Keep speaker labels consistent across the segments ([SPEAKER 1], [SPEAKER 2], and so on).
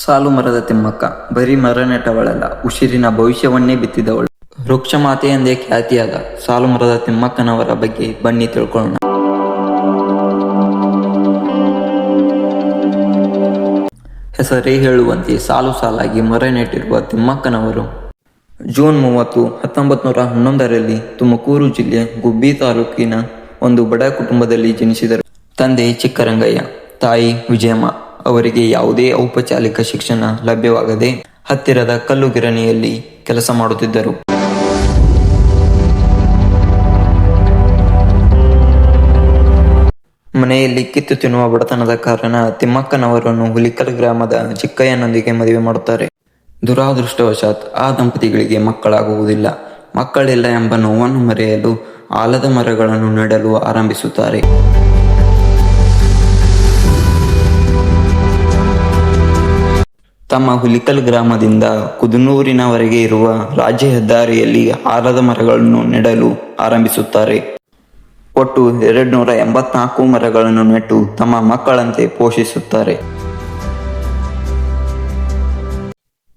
[SPEAKER 1] ಸಾಲು ಮರದ ತಿಮ್ಮಕ್ಕ ಬರೀ ಮರ ನೆಟ್ಟವಳಲ್ಲ, ಉಸಿರಿನ ಭವಿಷ್ಯವನ್ನೇ ಬಿತ್ತಿದವಳು. ವೃಕ್ಷ ಮಾತೆ ಎಂದೇ ಖ್ಯಾತಿಯಾದ ಸಾಲು ಮರದ ತಿಮ್ಮಕ್ಕನವರ ಬಗ್ಗೆ ಬನ್ನಿ ತಿಳ್ಕೊಳ್ಳೋಣ. ಹೆಸರೇ ಹೇಳುವಂತೆ ಸಾಲು ಸಾಲಾಗಿ ಮರ ನೆಟ್ಟಿರುವ ತಿಮ್ಮಕ್ಕನವರು ಜೂನ್ 30, 1911ರಲ್ಲಿ ತುಮಕೂರು ಜಿಲ್ಲೆ ಗುಬ್ಬಿ ತಾಲೂಕಿನ ಒಂದು ಬಡ ಕುಟುಂಬದಲ್ಲಿ ಜನಿಸಿದರು. ತಂದೆ ಚಿಕ್ಕರಂಗಯ್ಯ, ತಾಯಿ ವಿಜಯಮ್ಮ. ಅವರಿಗೆ ಯಾವುದೇ ಔಪಚಾರಿಕ ಶಿಕ್ಷಣ ಲಭ್ಯವಾಗದೆ ಹತ್ತಿರದ ಕಲ್ಲು ಗಿರಣಿಯಲ್ಲಿ ಕೆಲಸ ಮಾಡುತ್ತಿದ್ದರು. ಮನೆಯಲ್ಲಿ ಕಿತ್ತು ತಿನ್ನುವ ಬಡತನದ ಕಾರಣ ತಿಮ್ಮಕ್ಕನವರನ್ನು ಹುಲಿಕಲ್ ಗ್ರಾಮದ ಚಿಕ್ಕಯ್ಯನೊಂದಿಗೆ ಮದುವೆ ಮಾಡುತ್ತಾರೆ. ದುರಾದೃಷ್ಟವಶಾತ್ ಆ ದಂಪತಿಗಳಿಗೆ ಮಕ್ಕಳಾಗುವುದಿಲ್ಲ. ಮಕ್ಕಳಿಲ್ಲ ಎಂಬ ನೋವನ್ನು ಮರೆಯಲು ಆಲದ ಮರಗಳನ್ನು ನೆಡಲು ಆರಂಭಿಸುತ್ತಾರೆ. ತಮ್ಮ ಹುಲಿಕಲ್ ಗ್ರಾಮದಿಂದ ಕುದನೂರಿನವರೆಗೆ ಇರುವ ರಾಜ್ಯ ಹೆದ್ದಾರಿಯಲ್ಲಿ ಆಲದ ಮರಗಳನ್ನು ನೆಡಲು ಆರಂಭಿಸುತ್ತಾರೆ. ಒಟ್ಟು 284 ಮರಗಳನ್ನು ನೆಟ್ಟು ತಮ್ಮ ಮಕ್ಕಳಂತೆ ಪೋಷಿಸುತ್ತಾರೆ.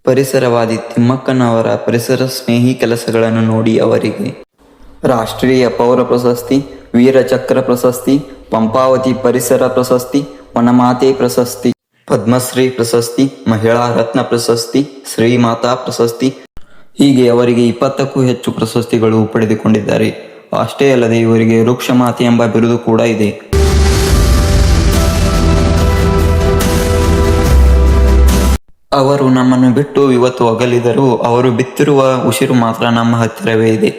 [SPEAKER 1] ಪರಿಸರವಾದಿ ತಿಮ್ಮಕ್ಕನವರ ಪರಿಸರ ಸ್ನೇಹಿ ಕೆಲಸಗಳನ್ನು ನೋಡಿ ಅವರಿಗೆ ರಾಷ್ಟ್ರೀಯ ಪೌರ ಪ್ರಶಸ್ತಿ, ವೀರಚಕ್ರ ಪ್ರಶಸ್ತಿ, ಪಂಪಾವತಿ ಪರಿಸರ ಪ್ರಶಸ್ತಿ, ವನಮಾತೆ ಪ್ರಶಸ್ತಿ, ಪದ್ಮಶ್ರೀ ಪ್ರಶಸ್ತಿ, ಮಹಿಳಾ ರತ್ನ ಪ್ರಶಸ್ತಿ, ಶ್ರೀಮಾತಾ ಪ್ರಶಸ್ತಿ ಹೀಗೆ ಅವರಿಗೆ 20ಕ್ಕೂ ಹೆಚ್ಚು ಪ್ರಶಸ್ತಿಗಳು ಪಡೆದುಕೊಂಡಿದ್ದಾರೆ. ಅಷ್ಟೇ ಅಲ್ಲದೆ ಇವರಿಗೆ ವೃಕ್ಷ ಮಾತೆ ಎಂಬ ಬಿರುದು ಕೂಡ ಇದೆ. ಅವರು ನಮ್ಮನ್ನು ಬಿಟ್ಟು ಇವತ್ತು ಅಗಲಿದರೂ ಅವರು ಬಿತ್ತಿರುವ ಉಸಿರು ಮಾತ್ರ ನಮ್ಮ ಹತ್ತಿರವೇ ಇದೆ.